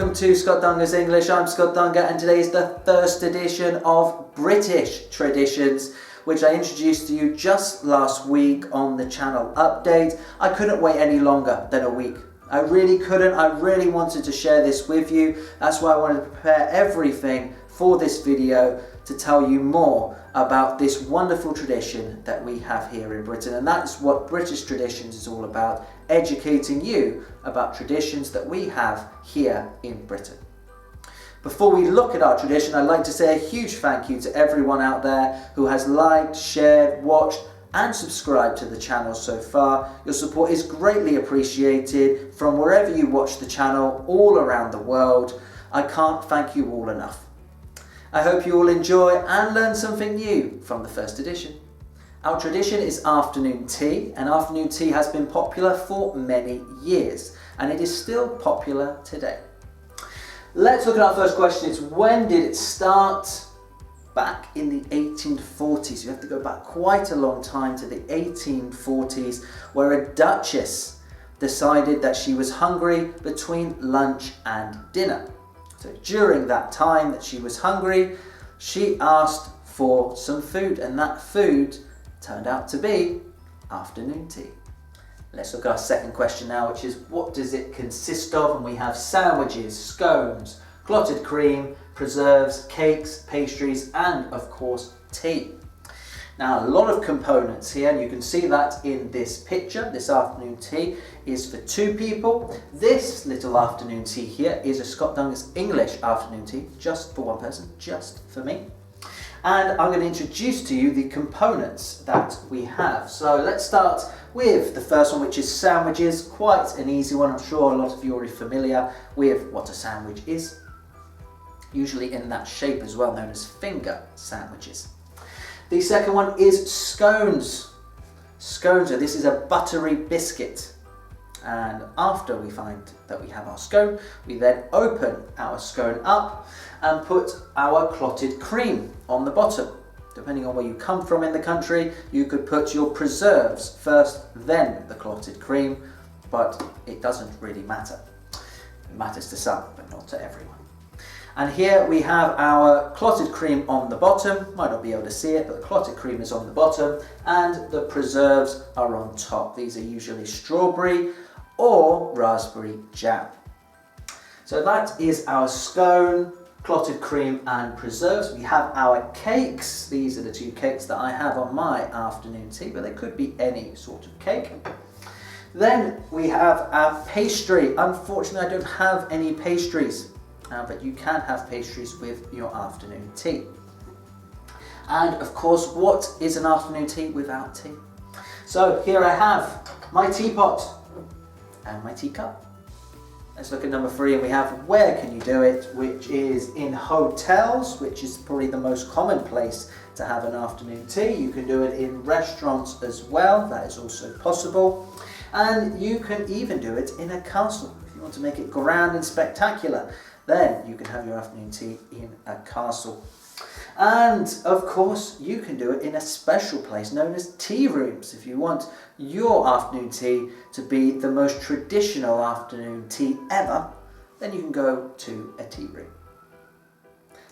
welcome to Scott Dunga's English. I'm Scott Dunga and today is the first edition of British Traditions, which I introduced to you just last week on the channel update. I couldn't wait any longer than a week. I really couldn't. I really wanted to share this with you. That's why I wanted to prepare everything for this video to tell you more about this wonderful tradition that we have here in Britain. And that's what British Traditions is all about, educating you about traditions that we have here in Britain. Before we look at our tradition, I'd like to say a huge thank you to everyone out there who has liked, shared, watched and subscribed to the channel so far. Your support is greatly appreciated from wherever you watch the channel all around the world. I can't thank you all enough. I hope you all enjoy and learn something new from the first edition. Our tradition is afternoon tea, and afternoon tea has been popular for many years, and it is still popular today. Let's look at our first question. It's when did it start? Back in the 1840s. You have to go back quite a long time to the 1840s, where a duchess decided that she was hungry between lunch and dinner. So during that time that she was hungry, she asked for some food, and that food turned out to be afternoon tea. Let's look at our second question now, which is what does it consist of? And we have sandwiches, scones, clotted cream, preserves, cakes, pastries, and of course tea. Now, a lot of components here, and you can see that in this picture. This afternoon tea is for 2 people. This little afternoon tea here is a Scott Dunga's English afternoon tea, just for 1 person, just for me. And I'm going to introduce to you the components that we have. So let's start with the first one, which is sandwiches. Quite an easy one. I'm sure a lot of you are already familiar with what a sandwich is. Usually in that shape as well, known as finger sandwiches. The second one is scones. Scones, this is a buttery biscuit. And after we find that we have our scone, we then open our scone up and put our clotted cream on the bottom. Depending on where you come from in the country, you could put your preserves first, then the clotted cream, but it doesn't really matter. It matters to some, but not to everyone. And here we have our clotted cream on the bottom. Might not be able to see it, but the clotted cream is on the bottom and the preserves are on top. These are usually strawberry or raspberry jam. So that is our scone, clotted cream and preserves. We have our cakes. These are the 2 cakes that I have on my afternoon tea, but they could be any sort of cake. Then we have our pastry. Unfortunately, I don't have any pastries. But you can have pastries with your afternoon tea. And of course, what is an afternoon tea without tea? So here I have my teapot and my teacup. Let's look at number 3, and we have where can you do it, which is in hotels, which is probably the most common place to have an afternoon tea. You can do it in restaurants as well, that is also possible. And you can even do it in a castle. If you want to make it grand and spectacular, then you can have your afternoon tea in a castle. And of course, you can do it in a special place known as tea rooms. If you want your afternoon tea to be the most traditional afternoon tea ever, then you can go to a tea room.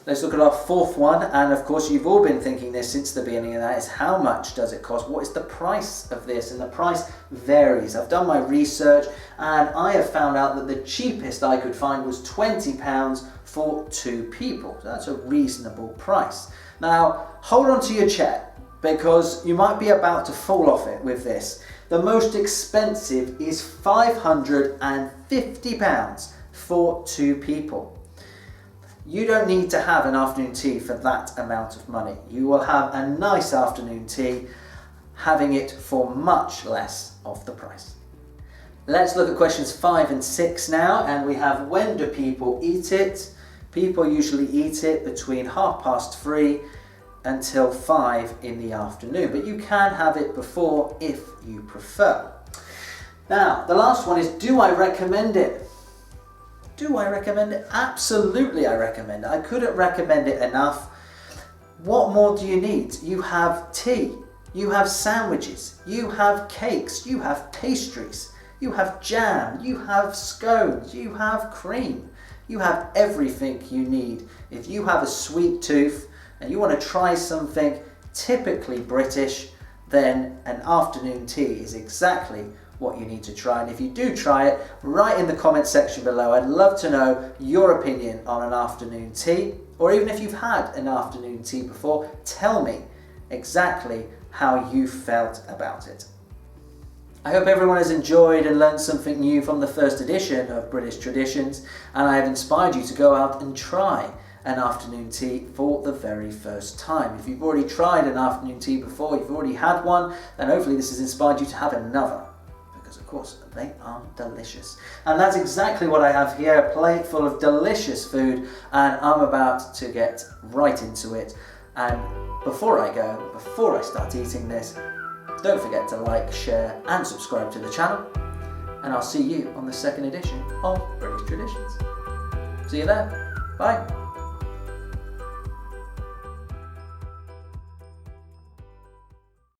Let's look at our 4th one, and of course you've all been thinking this since the beginning, of that is how much does it cost? What is the price of this? And the price varies. I've done my research and I have found out that the cheapest I could find was £20 for 2 people. So that's a reasonable price. Now hold on to your chair because you might be about to fall off it with this. The most expensive is £550 for 2 people. You don't need to have an afternoon tea for that amount of money. You will have a nice afternoon tea having it for much less of the price. Let's look at questions 5 and 6 now, and we have when do people eat it? People usually eat it between 3:30 until 5 in the afternoon, but you can have it before if you prefer. Now, the last one is do I recommend it? Do I recommend it? Absolutely I recommend it. I couldn't recommend it enough. What more do you need? You have tea, you have sandwiches, you have cakes, you have pastries, you have jam, you have scones, you have cream, You have everything you need. If you have a sweet tooth and you want to try something typically British, then an afternoon tea is exactly what you need to try. And if you do try it, write in the comment section below. I'd love to know your opinion on an afternoon tea, or even if you've had an afternoon tea before, tell me exactly how you felt about it. I hope everyone has enjoyed and learned something new from the first edition of British Traditions, and I have inspired you to go out and try an afternoon tea for the very first time. If you've already tried an afternoon tea before, you've already had one, then hopefully this has inspired you to have another, because of course they are delicious. And that's exactly what I have here, a plate full of delicious food, and I'm about to get right into it. And before I start eating this, don't forget to like, share and subscribe to the channel, and I'll see you on the second edition of British Traditions. See you there. Bye.